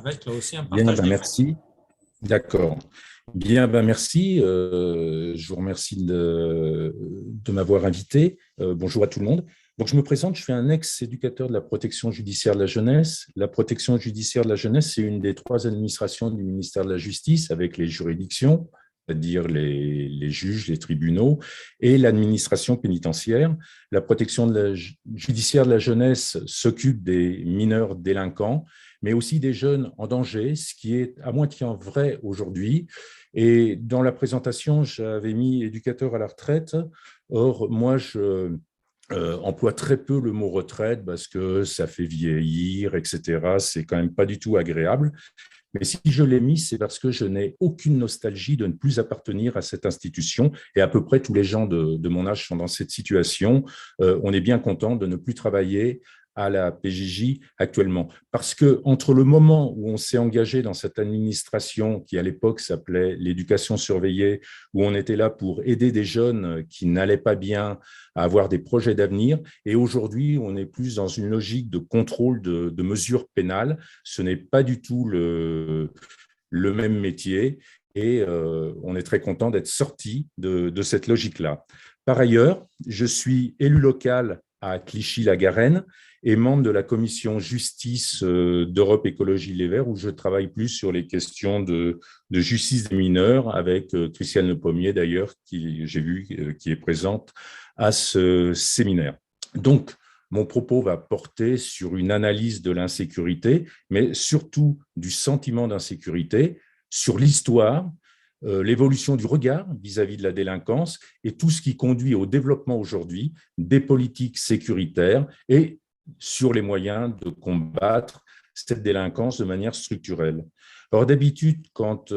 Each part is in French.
avec là aussi un Bien, partage ben d'effets. merci. D'accord. Bien, ben merci. Je vous remercie de m'avoir invité. Bonjour à tout le monde. Donc, je me présente, je suis un ex-éducateur de la protection judiciaire de la jeunesse. La protection judiciaire de la jeunesse, c'est une des trois administrations du ministère de la Justice avec les juridictions, c'est-à-dire les juges, les tribunaux, et l'administration pénitentiaire. La protection judiciaire de la jeunesse s'occupe des mineurs délinquants, mais aussi des jeunes en danger, ce qui est à moitié vrai aujourd'hui. Et dans la présentation, j'avais mis éducateur à la retraite. Or, moi, je emploie très peu le mot retraite parce que ça fait vieillir, etc. C'est quand même pas du tout agréable. Mais si je l'ai mis, c'est parce que je n'ai aucune nostalgie de ne plus appartenir à cette institution. Et à peu près tous les gens de mon âge sont dans cette situation. On est bien content de ne plus travailler à la PJJ actuellement. Parce que entre le moment où on s'est engagé dans cette administration qui à l'époque s'appelait l'éducation surveillée, où on était là pour aider des jeunes qui n'allaient pas bien à avoir des projets d'avenir, et aujourd'hui on est plus dans une logique de contrôle de mesures pénales. Ce n'est pas du tout le même métier et on est très content d'être sorti de cette logique-là. Par ailleurs, je suis élu local à Clichy-la-Garenne et membre de la commission justice d'Europe Écologie Les Verts, où je travaille plus sur les questions de justice des mineurs, avec Christiane Le Pommier d'ailleurs, qui j'ai vu qui est présente à ce séminaire. Donc, mon propos va porter sur une analyse de l'insécurité, mais surtout du sentiment d'insécurité, sur l'histoire, l'évolution du regard vis-à-vis de la délinquance et tout ce qui conduit au développement aujourd'hui des politiques sécuritaires et sur les moyens de combattre cette délinquance de manière structurelle. Alors d'habitude, quand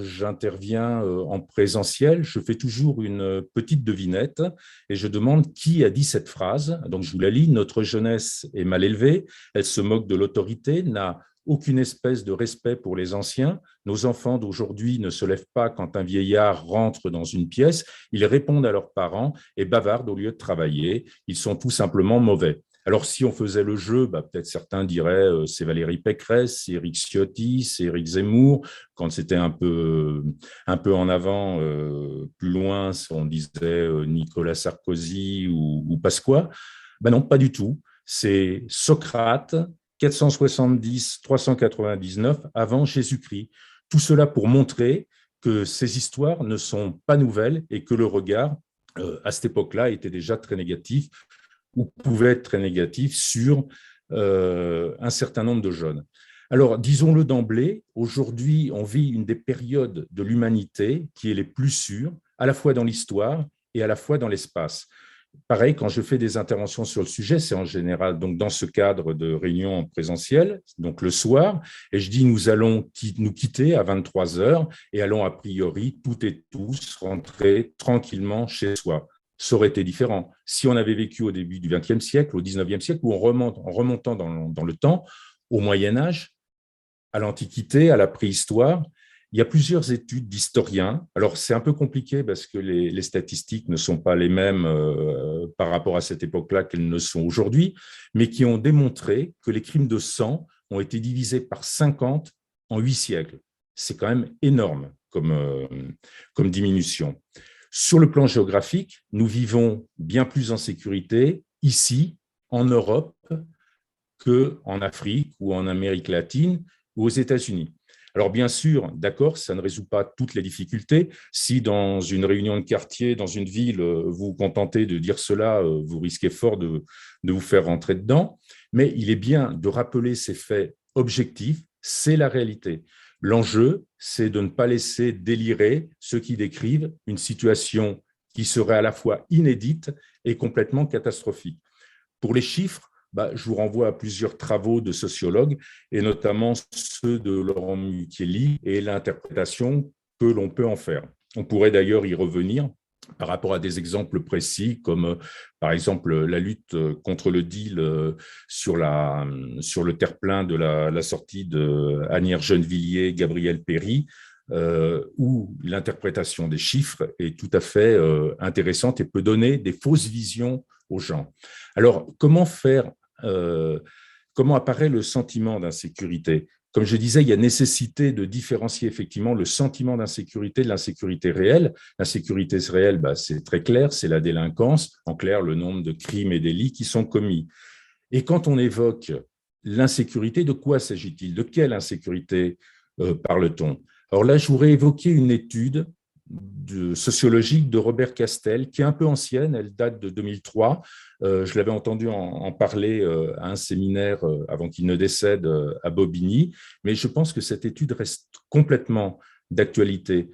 j'interviens en présentiel, je fais toujours une petite devinette et je demande qui a dit cette phrase. Donc je vous la lis: notre jeunesse est mal élevée, elle se moque de l'autorité, n'a aucune espèce de respect pour les anciens. Nos enfants d'aujourd'hui ne se lèvent pas quand un vieillard rentre dans une pièce, ils répondent à leurs parents et bavardent au lieu de travailler. Ils sont tout simplement mauvais. Alors, si on faisait le jeu, peut-être certains diraient c'est Valérie Pécresse, c'est Éric Ciotti, c'est Éric Zemmour. Quand c'était un peu en avant, plus loin, on disait Nicolas Sarkozy ou Pasqua. Non, pas du tout. C'est Socrate, 470-399 avant Jésus-Christ. Tout cela pour montrer que ces histoires ne sont pas nouvelles et que le regard, à cette époque-là, était déjà très négatif ou pouvait être très négatif sur un certain nombre de jeunes. Alors, disons-le d'emblée, aujourd'hui, on vit une des périodes de l'humanité qui est les plus sûres, à la fois dans l'histoire et à la fois dans l'espace. Pareil, quand je fais des interventions sur le sujet, c'est en général donc dans ce cadre de réunion en présentiel, donc le soir, et je dis nous allons nous quitter à 23 heures et allons a priori toutes et tous rentrer tranquillement chez soi. Ça aurait été différent si on avait vécu au début du XXe siècle, au XIXe siècle, où en remontant dans le temps, au Moyen Âge, à l'Antiquité, à la préhistoire. Il y a plusieurs études d'historiens. Alors, c'est un peu compliqué parce que les statistiques ne sont pas les mêmes par rapport à cette époque-là qu'elles ne sont aujourd'hui, mais qui ont démontré que les crimes de sang ont été divisés par 50 en 8 siècles. C'est quand même énorme comme diminution. Sur le plan géographique, nous vivons bien plus en sécurité ici, en Europe, qu'en Afrique ou en Amérique latine ou aux États-Unis. Alors bien sûr, d'accord, ça ne résout pas toutes les difficultés. Si dans une réunion de quartier, dans une ville, vous vous contentez de dire cela, vous risquez fort de vous faire rentrer dedans. Mais il est bien de rappeler ces faits objectifs, c'est la réalité. L'enjeu, c'est de ne pas laisser délirer ceux qui décrivent une situation qui serait à la fois inédite et complètement catastrophique. Pour les chiffres, je vous renvoie à plusieurs travaux de sociologues, et notamment ceux de Laurent Mucchielli et l'interprétation que l'on peut en faire. On pourrait d'ailleurs y revenir par rapport à des exemples précis, comme par exemple la lutte contre le deal sur le terre-plein de la sortie de Annières Gennevilliers, Gabriel Péry, où l'interprétation des chiffres est tout à fait intéressante et peut donner des fausses visions aux gens. Alors, comment apparaît le sentiment d'insécurité? comme je disais, il y a nécessité de différencier effectivement le sentiment d'insécurité de l'insécurité réelle. L'insécurité réelle, c'est très clair, c'est la délinquance, en clair, le nombre de crimes et délits qui sont commis. Et quand on évoque l'insécurité, de quoi s'agit-il? De quelle insécurité parle-t-on? Alors là, je voudrais évoquer une étude sociologique de Robert Castel, qui est un peu ancienne, elle date de 2003. Je l'avais entendu en parler à un séminaire avant qu'il ne décède à Bobigny, mais je pense que cette étude reste complètement d'actualité.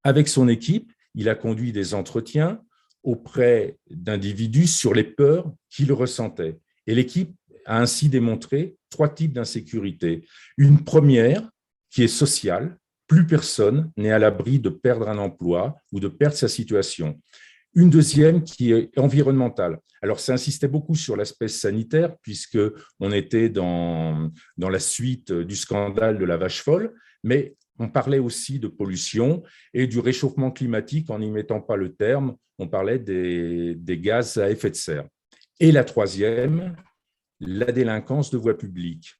Avec son équipe, il a conduit des entretiens auprès d'individus sur les peurs qu'ils ressentaient. Et l'équipe a ainsi démontré 3 types d'insécurité. Une première, qui est sociale, plus personne n'est à l'abri de perdre un emploi ou de perdre sa situation. Une deuxième qui est environnementale. Alors, ça insistait beaucoup sur l'aspect sanitaire, puisqu'on était dans la suite du scandale de la vache folle, mais on parlait aussi de pollution et du réchauffement climatique en n'y mettant pas le terme. On parlait des gaz à effet de serre. Et la troisième, la délinquance de voie publique.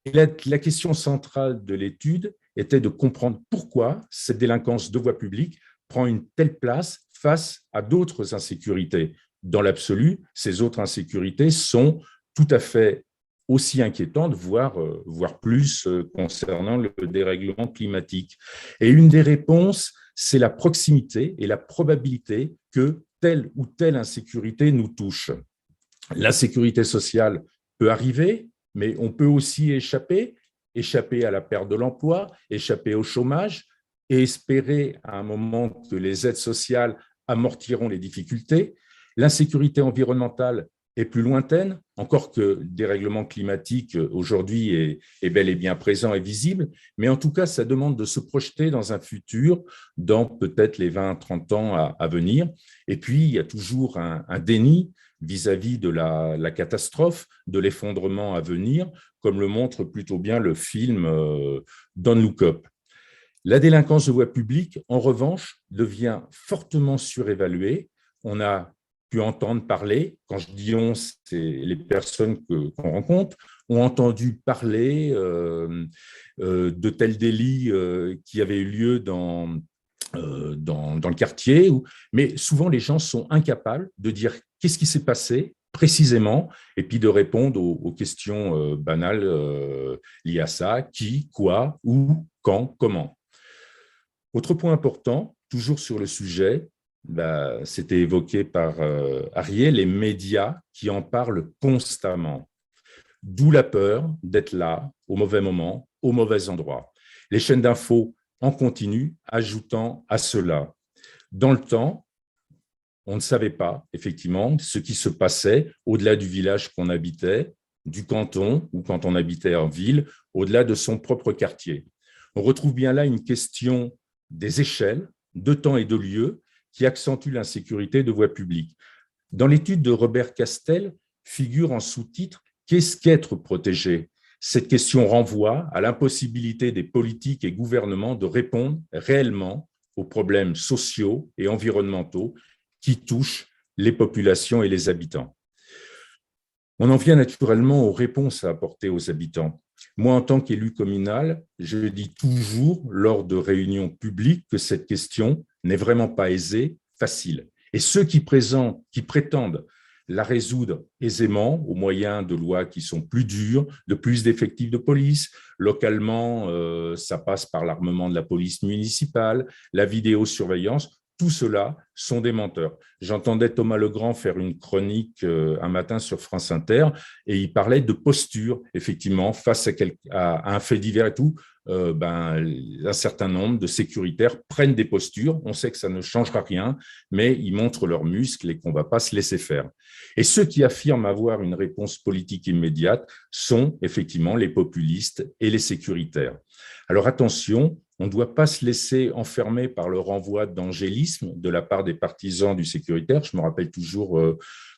Et la question centrale de l'étude était de comprendre pourquoi cette délinquance de voie publique prend une telle place face à d'autres insécurités. Dans l'absolu, ces autres insécurités sont tout à fait aussi inquiétantes, voire plus concernant le dérèglement climatique. Et une des réponses, c'est la proximité et la probabilité que telle ou telle insécurité nous touche. L'insécurité sociale peut arriver, mais on peut aussi échapper à la perte de l'emploi, échapper au chômage et espérer à un moment que les aides sociales amortiront les difficultés. L'insécurité environnementale est plus lointaine, encore que le dérèglement climatique aujourd'hui est bel et bien présent et visible, mais en tout cas, ça demande de se projeter dans un futur, dans peut-être les 20-30 ans à venir. Et puis, il y a toujours un déni vis-à-vis de la catastrophe, de l'effondrement à venir, comme le montre plutôt bien le film Don't Look Up. La délinquance de voie publique, en revanche, devient fortement surévaluée. On a pu entendre parler, quand je dis on, c'est les personnes qu'on rencontre, ont entendu parler de tels délits qui avaient eu lieu dans le quartier, mais souvent les gens sont incapables de dire qu'est-ce qui s'est passé précisément, et puis de répondre aux questions banales liées à ça, qui, quoi, où, quand, comment. Autre point important, toujours sur le sujet, c'était évoqué par Ariel, les médias qui en parlent constamment. D'où la peur d'être là, au mauvais moment, au mauvais endroit. Les chaînes d'infos en continu, ajoutant à cela. Dans le temps, on ne savait pas, effectivement, ce qui se passait au-delà du village qu'on habitait, du canton, ou quand on habitait en ville, au-delà de son propre quartier. On retrouve bien là une question des échelles, de temps et de lieu, qui accentue l'insécurité de voie publique. Dans l'étude de Robert Castel, figure en sous-titre « Qu'est-ce qu'être protégé ?» Cette question renvoie à l'impossibilité des politiques et gouvernements de répondre réellement aux problèmes sociaux et environnementaux qui touchent les populations et les habitants. On en vient naturellement aux réponses à apporter aux habitants. Moi, en tant qu'élu communal, je dis toujours lors de réunions publiques que cette question n'est vraiment pas aisée, facile. Et ceux qui prétendent la résoudre aisément au moyen de lois qui sont plus dures, de plus d'effectifs de police. Localement, ça passe par l'armement de la police municipale, la vidéosurveillance. Tout cela sont des menteurs. J'entendais Thomas Legrand faire une chronique un matin sur France Inter et il parlait de posture, effectivement, face à un fait divers et tout. Un certain nombre de sécuritaires prennent des postures. On sait que ça ne changera rien, mais ils montrent leurs muscles et qu'on ne va pas se laisser faire. Et ceux qui affirment avoir une réponse politique immédiate sont effectivement les populistes et les sécuritaires. Alors attention, on ne doit pas se laisser enfermer par le renvoi d'angélisme de la part des partisans du sécuritaire. Je me rappelle toujours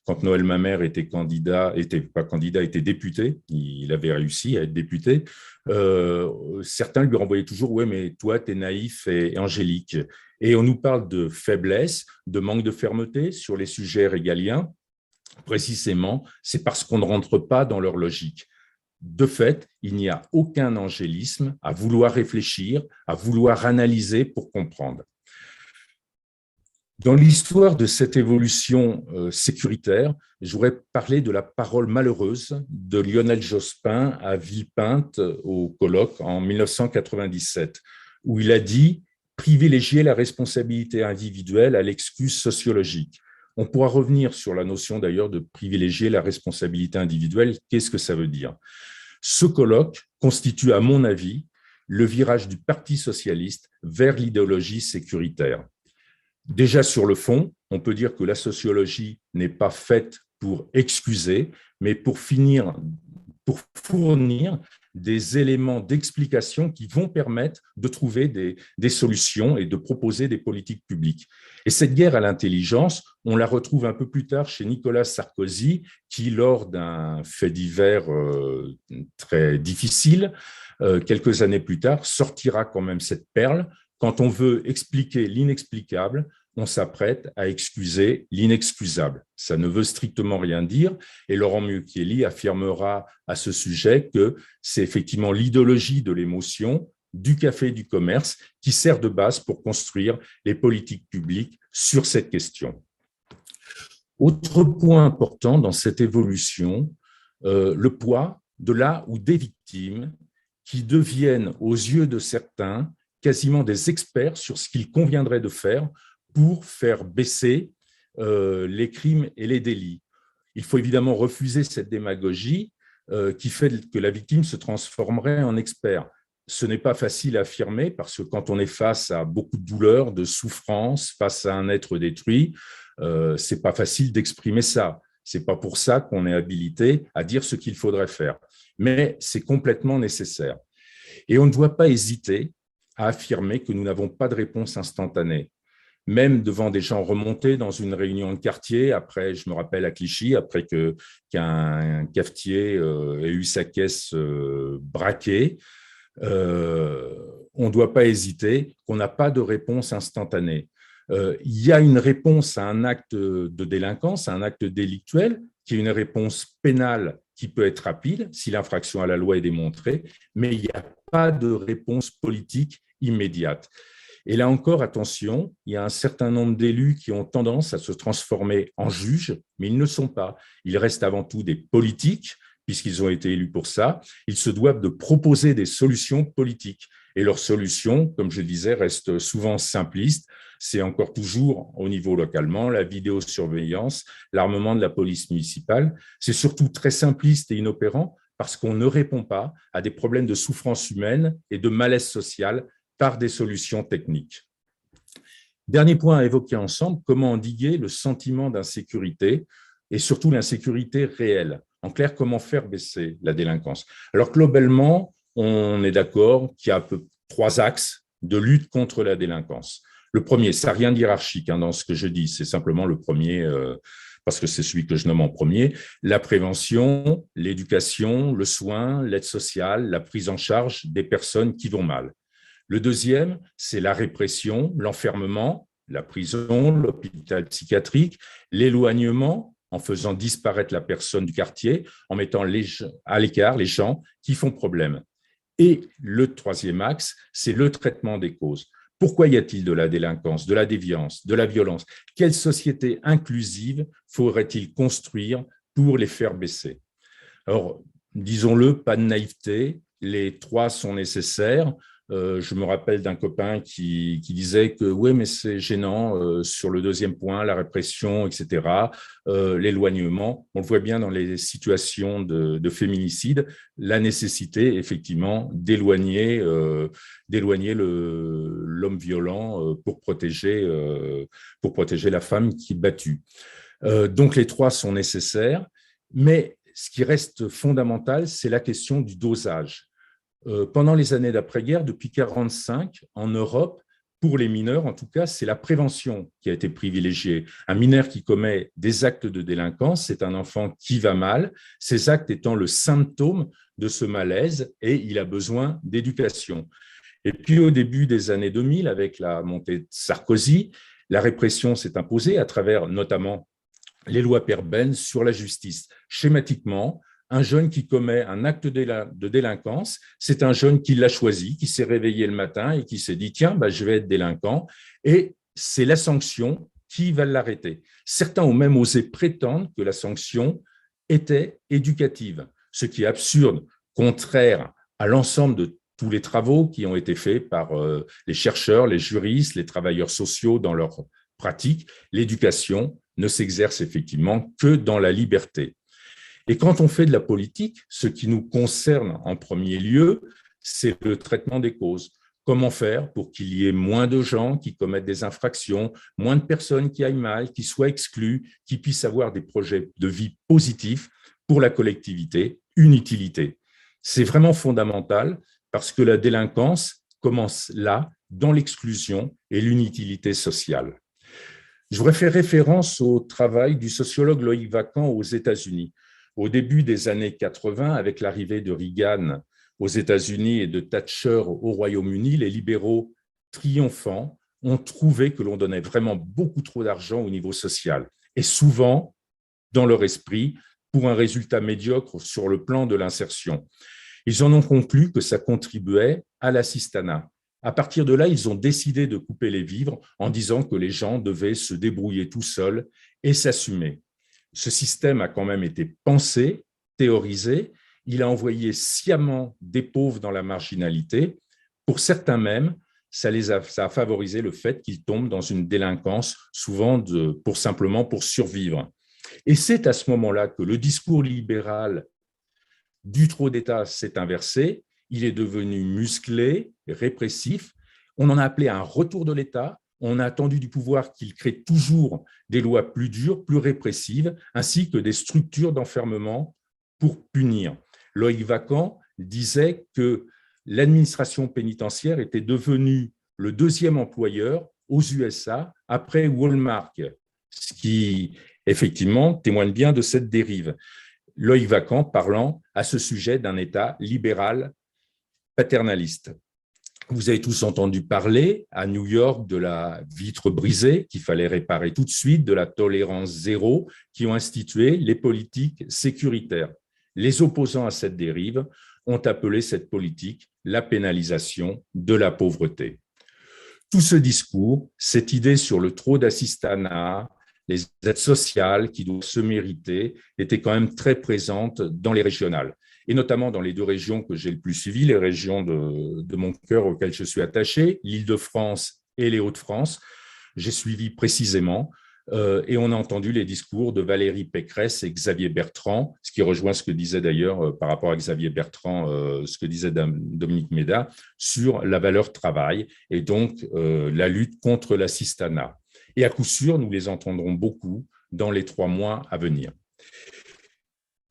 quand Noël Mamère était était député, il avait réussi à être député. Certains lui renvoyaient toujours « ouais, mais toi, tu es naïf et angélique ». Et on nous parle de faiblesse, de manque de fermeté sur les sujets régaliens. Précisément, c'est parce qu'on ne rentre pas dans leur logique. De fait, il n'y a aucun angélisme à vouloir réfléchir, à vouloir analyser pour comprendre. Dans l'histoire de cette évolution sécuritaire, je voudrais parler de la parole malheureuse de Lionel Jospin à Villepinte au colloque en 1997, où il a dit « Privilégier la responsabilité individuelle à l'excuse sociologique ». On pourra revenir sur la notion d'ailleurs de privilégier la responsabilité individuelle. Qu'est-ce que ça veut dire? Ce colloque constitue, à mon avis, le virage du Parti socialiste vers l'idéologie sécuritaire. Déjà sur le fond, on peut dire que la sociologie n'est pas faite pour excuser, mais pour fournir des éléments d'explication qui vont permettre de trouver des solutions et de proposer des politiques publiques. Et cette guerre à l'intelligence, on la retrouve un peu plus tard chez Nicolas Sarkozy, qui, lors d'un fait divers très difficile, quelques années plus tard, sortira quand même cette perle. Quand on veut expliquer l'inexplicable, on s'apprête à excuser l'inexcusable. Ça ne veut strictement rien dire. Et Laurent Mucchielli affirmera à ce sujet que c'est effectivement l'idéologie de l'émotion, du café et du commerce qui sert de base pour construire les politiques publiques sur cette question. Autre point important dans cette évolution, le poids de la ou des victimes qui deviennent, aux yeux de certains, quasiment des experts sur ce qu'il conviendrait de faire pour faire baisser les crimes et les délits. Il faut évidemment refuser cette démagogie qui fait que la victime se transformerait en expert. Ce n'est pas facile à affirmer parce que quand on est face à beaucoup de douleur, de souffrance, face à un être détruit, ce n'est pas facile d'exprimer ça. Ce n'est pas pour ça qu'on est habilité à dire ce qu'il faudrait faire. Mais c'est complètement nécessaire. Et on ne doit pas hésiter à affirmer que nous n'avons pas de réponse instantanée. Même devant des gens remontés dans une réunion de quartier, après, je me rappelle à Clichy, après qu'un cafetier ait eu sa caisse braquée, on ne doit pas hésiter qu'on n'a pas de réponse instantanée. Il y a une réponse à un acte de délinquance, à un acte délictuel, qui est une réponse pénale qui peut être rapide si l'infraction à la loi est démontrée, mais il n'y a pas de réponse politique immédiate. Et là encore, attention, il y a un certain nombre d'élus qui ont tendance à se transformer en juges, mais ils ne sont pas. Ils restent avant tout des politiques, puisqu'ils ont été élus pour ça. Ils se doivent de proposer des solutions politiques. Et leurs solutions, comme je le disais, restent souvent simplistes. C'est encore toujours au niveau localement, la vidéosurveillance, l'armement de la police municipale. C'est surtout très simpliste et inopérant parce qu'on ne répond pas à des problèmes de souffrance humaine et de malaise social par des solutions techniques. Dernier point à évoquer ensemble, comment endiguer le sentiment d'insécurité et surtout l'insécurité réelle. En clair, comment faire baisser la délinquance? Alors globalement, on est d'accord qu'il y a à peu 3 axes de lutte contre la délinquance. Le premier, ça n'a rien de hiérarchique dans ce que je dis, c'est simplement le premier, parce que c'est celui que je nomme en premier, la prévention, l'éducation, le soin, l'aide sociale, la prise en charge des personnes qui vont mal. Le deuxième, c'est la répression, l'enfermement, la prison, l'hôpital psychiatrique, l'éloignement, en faisant disparaître la personne du quartier, en mettant à l'écart les gens qui font problème. Et le troisième axe, c'est le traitement des causes. Pourquoi y a-t-il de la délinquance, de la déviance, de la violence? Quelle société inclusive faudrait-il construire pour les faire baisser? Alors, disons-le, pas de naïveté, les 3 sont nécessaires. Je me rappelle d'un copain qui disait que oui, mais c'est gênant sur le deuxième point, la répression, etc., l'éloignement. On le voit bien dans les situations de féminicide, la nécessité, effectivement, d'éloigner l'homme violent pour protéger la femme qui est battue. Donc, les 3 sont nécessaires, mais ce qui reste fondamental, c'est la question du dosage. Pendant les années d'après-guerre, depuis 1945, en Europe, pour les mineurs, en tout cas, c'est la prévention qui a été privilégiée. Un mineur qui commet des actes de délinquance, c'est un enfant qui va mal, ces actes étant le symptôme de ce malaise et il a besoin d'éducation. Et puis, au début des années 2000, avec la montée de Sarkozy, la répression s'est imposée à travers notamment les lois Perben sur la justice. Schématiquement, un jeune qui commet un acte de délinquance, c'est un jeune qui l'a choisi, qui s'est réveillé le matin et qui s'est dit « tiens, bah, je vais être délinquant ». Et c'est la sanction qui va l'arrêter. Certains ont même osé prétendre que la sanction était éducative, ce qui est absurde, contraire à l'ensemble de tous les travaux qui ont été faits par les chercheurs, les juristes, les travailleurs sociaux dans leur pratique. L'éducation ne s'exerce effectivement que dans la liberté. Et quand on fait de la politique, ce qui nous concerne en premier lieu, c'est le traitement des causes. Comment faire pour qu'il y ait moins de gens qui commettent des infractions, moins de personnes qui aillent mal, qui soient exclues, qui puissent avoir des projets de vie positifs pour la collectivité, une utilité. C'est vraiment fondamental parce que la délinquance commence là, dans l'exclusion et l'inutilité sociale. Je voudrais faire référence au travail du sociologue Loïc Vacan aux États-Unis. Au début des années 80, avec l'arrivée de Reagan aux États-Unis et de Thatcher au Royaume-Uni, les libéraux triomphants ont trouvé que l'on donnait vraiment beaucoup trop d'argent au niveau social. Et souvent, dans leur esprit, pour un résultat médiocre sur le plan de l'insertion. Ils en ont conclu que ça contribuait à l'assistanat. À partir de là, ils ont décidé de couper les vivres en disant que les gens devaient se débrouiller tout seuls et s'assumer. Ce système a quand même été pensé, théorisé. Il a envoyé sciemment des pauvres dans la marginalité. Pour certains même, ça a favorisé le fait qu'ils tombent dans une délinquance, souvent simplement pour survivre. Et c'est à ce moment-là que le discours libéral du trop d'État s'est inversé. Il est devenu musclé, répressif. On en a appelé un retour de l'État. On a attendu du pouvoir qu'il crée toujours des lois plus dures, plus répressives, ainsi que des structures d'enfermement pour punir. Loïc Vacan disait que l'administration pénitentiaire était devenue le deuxième employeur aux USA après Walmart, ce qui effectivement témoigne bien de cette dérive. Loïc Vacan parlant à ce sujet d'un État libéral paternaliste. Vous avez tous entendu parler à New York de la vitre brisée qu'il fallait réparer tout de suite, de la tolérance zéro qui ont institué les politiques sécuritaires. Les opposants à cette dérive ont appelé cette politique la pénalisation de la pauvreté. Tout ce discours, cette idée sur le trop d'assistanat, les aides sociales qui doivent se mériter, était quand même très présente dans les régionales, et notamment dans les deux régions que j'ai le plus suivies, les régions de mon cœur auxquelles je suis attaché, l'Île-de-France et les Hauts-de-France. J'ai suivi précisément et on a entendu les discours de Valérie Pécresse et Xavier Bertrand, ce qui rejoint ce que disait d'ailleurs par rapport à Xavier Bertrand, ce que disait Dominique Méda, sur la valeur travail et donc la lutte contre l'assistanat. Et à coup sûr, nous les entendrons beaucoup dans les 3 mois à venir.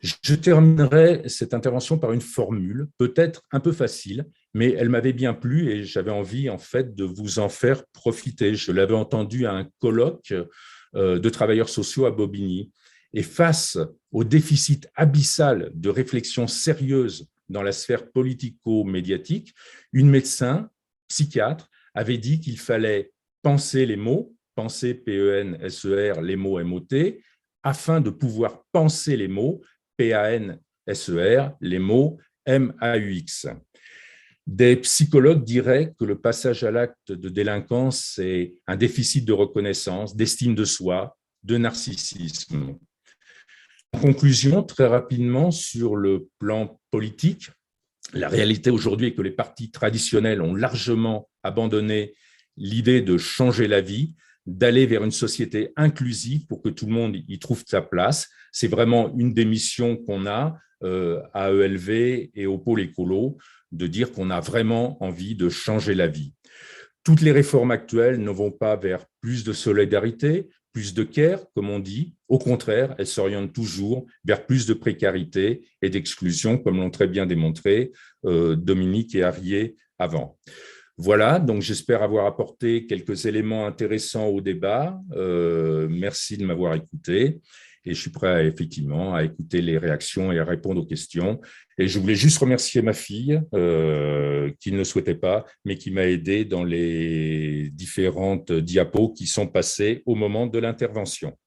Je terminerai cette intervention par une formule, peut-être un peu facile, mais elle m'avait bien plu et j'avais envie en fait de vous en faire profiter. Je l'avais entendu à un colloque de travailleurs sociaux à Bobigny. Et face au déficit abyssal de réflexion sérieuse dans la sphère politico-médiatique, une médecin, psychiatre, avait dit qu'il fallait penser les mots, penser P-E-N-S-E-R, les mots M-O-T, afin de pouvoir penser les mots P-A-N-S-E-R, les mots M-A-U-X. Des psychologues diraient que le passage à l'acte de délinquance, c'est un déficit de reconnaissance, d'estime de soi, de narcissisme. En conclusion, très rapidement, sur le plan politique, la réalité aujourd'hui est que les partis traditionnels ont largement abandonné l'idée de changer la vie, d'aller vers une société inclusive pour que tout le monde y trouve sa place. C'est vraiment une des missions qu'on a à ELV et au pôle écolo, de dire qu'on a vraiment envie de changer la vie. Toutes les réformes actuelles ne vont pas vers plus de solidarité, plus de care, comme on dit. Au contraire, elles s'orientent toujours vers plus de précarité et d'exclusion, comme l'ont très bien démontré Dominique et Arié avant. Voilà, donc j'espère avoir apporté quelques éléments intéressants au débat. Merci de m'avoir écouté et je suis prêt effectivement à écouter les réactions et à répondre aux questions. Et je voulais juste remercier ma fille qui ne le souhaitait pas, mais qui m'a aidé dans les différentes diapos qui sont passées au moment de l'intervention.